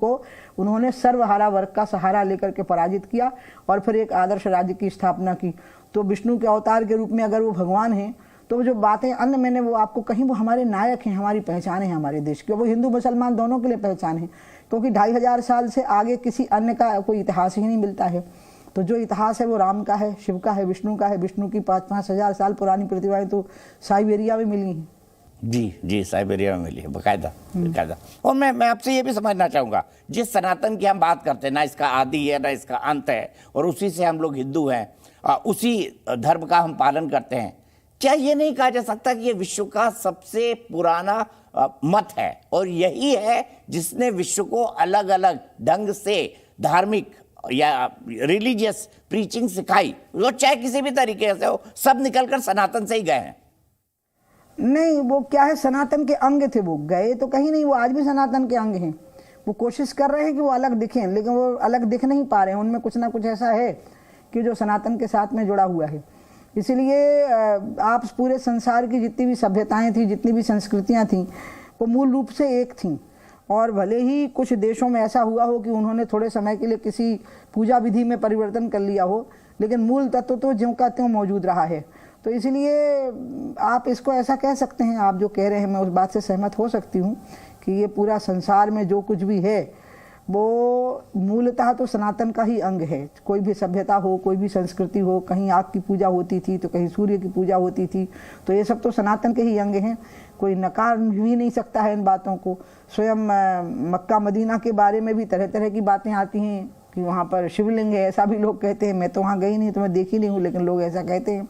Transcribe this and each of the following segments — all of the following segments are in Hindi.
को उन्होंने सर्वहारा वर्ग का सहारा लेकर के पराजित किया और फिर एक आदर्श राज्य की स्थापना की। तो विष्णु के अवतार के रूप में अगर वो भगवान हैं तो जो बातें अन्य मैंने वो आपको कहीं, वो हमारे नायक हैं, हमारी पहचान है हमारे देश की। वो हिंदू मुसलमान दोनों के लिए पहचान है, क्योंकि 2500 साल से आगे किसी अन्य का कोई इतिहास ही नहीं मिलता है। तो जो इतिहास है वो राम का है, शिव का है, विष्णु का है। विष्णु की 5-5 हजार साल पुरानी प्रतिभाएं तो साइबेरिया में मिली हैं। जी साइबेरिया में मिली है बकायदा। और मैं आपसे ये भी समझना चाहूँगा, जिस सनातन की हम बात करते हैं, ना इसका आदि है ना इसका अंत है, और उसी से हम लोग हिंदू हैं, उसी धर्म का हम पालन करते हैं, क्या ये नहीं कहा जा सकता कि ये विश्व का सबसे पुराना मत है और यही है जिसने विश्व को अलग अलग ढंग से धार्मिक या रिलीजियस प्रीचिंग सिखाई, वो चाहे किसी भी तरीके से हो, सब निकलकर सनातन से ही गए हैं? नहीं, वो क्या है, सनातन के अंग थे, वो गए तो कहीं नहीं, वो आज भी सनातन के अंग हैं। वो कोशिश कर रहे हैं कि वो अलग दिखें, लेकिन वो अलग दिख नहीं पा रहे हैं। उनमें कुछ ना कुछ ऐसा है कि जो सनातन के साथ में जुड़ा हुआ है। इसलिए आप पूरे संसार की जितनी भी सभ्यताएं थी, जितनी भी संस्कृतियां थीं, वो मूल रूप से एक थीं। और भले ही कुछ देशों में ऐसा हुआ हो कि उन्होंने थोड़े समय के लिए किसी पूजा विधि में परिवर्तन कर लिया हो, लेकिन मूल तत्व तो ज्यों का त्यों मौजूद रहा है। तो इसलिए आप इसको ऐसा कह सकते हैं, आप जो कह रहे हैं मैं उस बात से सहमत हो सकती हूँ कि ये पूरा संसार में जो कुछ भी है वो मूलतः तो सनातन का ही अंग है। कोई भी सभ्यता हो, कोई भी संस्कृति हो, कहीं आग की पूजा होती थी तो कहीं सूर्य की पूजा होती थी, तो ये सब तो सनातन के ही अंग हैं। कोई नकार भी नहीं सकता है इन बातों को। स्वयं मक्का मदीना के बारे में भी तरह तरह की बातें आती हैं कि वहाँ पर शिवलिंग है, ऐसा भी लोग कहते हैं। मैं तो वहाँ गई नहीं तो मैं देखी नहीं हूँ, लेकिन लोग ऐसा कहते हैं।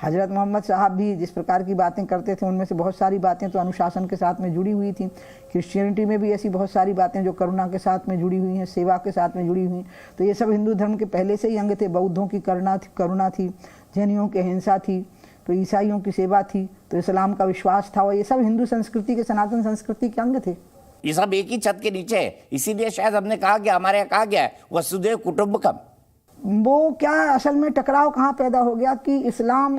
हज़रत मोहम्मद साहब भी जिस प्रकार की बातें करते थे, उनमें से बहुत सारी बातें तो अनुशासन के साथ में जुड़ी हुई थी। क्रिश्चियनिटी में भी ऐसी बहुत सारी बातें जो करुणा के साथ में जुड़ी हुई हैं, सेवा के साथ में जुड़ी हुई हैं। तो ये सब हिंदू धर्म के पहले से ही अंग थे। बौद्धों की करुणा थी, जैनियों की अहिंसा थी, तो ईसाइयों की सेवा थी, तो इस्लाम का विश्वास था, और ये सब हिंदू संस्कृति के, सनातन संस्कृति के अंग थे। ये सब एक ही छत के नीचे है, इसीलिए शायद हमने कहा कि हमारे यहाँ कहा गया है वसुधैव कुटुंबकम। वो क्या असल में टकराव कहाँ पैदा हो गया कि इस्लाम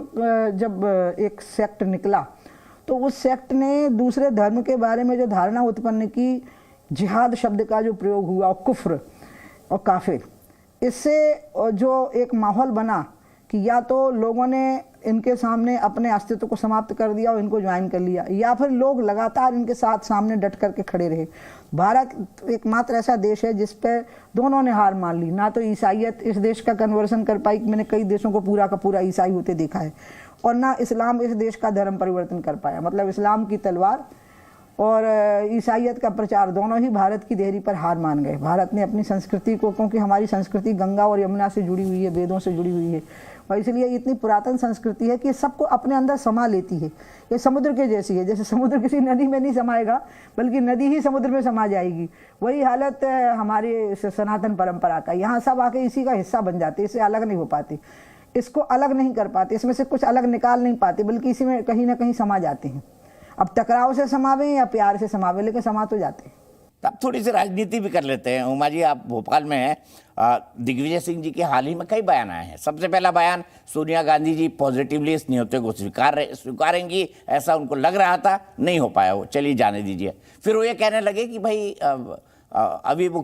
जब एक सेक्ट निकला तो उस सेक्ट ने दूसरे धर्म के बारे में जो धारणा उत्पन्न की, जिहाद शब्द का जो प्रयोग हुआ, कुफ्र और काफिर, इससे जो एक माहौल बना कि या तो लोगों ने इनके सामने अपने अस्तित्व को समाप्त कर दिया और इनको ज्वाइन कर लिया, या फिर लोग लगातार इनके साथ सामने डट करके खड़े रहे। भारत एकमात्र ऐसा देश है जिस पर दोनों ने हार मान ली। ना तो ईसाइयत इस देश का कन्वर्सन कर पाई, मैंने कई देशों को पूरा का पूरा ईसाई होते देखा है, और ना इस्लाम इस देश का धर्म परिवर्तन कर पाया। मतलब इस्लाम की तलवार और ईसाइयत का प्रचार दोनों ही भारत की देहरी पर हार मान गए। भारत ने अपनी संस्कृति को, क्योंकि हमारी संस्कृति गंगा और यमुना से जुड़ी हुई है, वेदों से जुड़ी हुई है, और इसलिए इतनी पुरातन संस्कृति है कि सबको अपने अंदर समा लेती है। ये समुद्र के जैसी है, जैसे समुद्र किसी नदी में नहीं समाएगा बल्कि नदी ही समुद्र में समा जाएगी। वही हालत हमारे सनातन परंपरा का। यहाँ सब आके इसी का हिस्सा बन जाते, इससे अलग नहीं हो पाते, इसको अलग नहीं कर पाते, इसमें से कुछ अलग निकाल नहीं पाते, बल्कि इसी में कहीं ना कहीं समा जाते हैं। अब टकराव से समावे या प्यार से समावे, लेकिन समा तो जाते हैं। तब थोड़ी सी राजनीति भी कर लेते हैं। उमा जी, आप भोपाल में हैं, दिग्विजय सिंह जी के हाल ही में कई बयान आए हैं। सबसे पहला बयान, सोनिया गांधी जी पॉजिटिवली इस न्योते को स्वीकारेंगी, ऐसा उनको लग रहा था, नहीं हो पाया वो, चलिए जाने दीजिए। फिर वो ये कहने लगे कि भाई अभी वो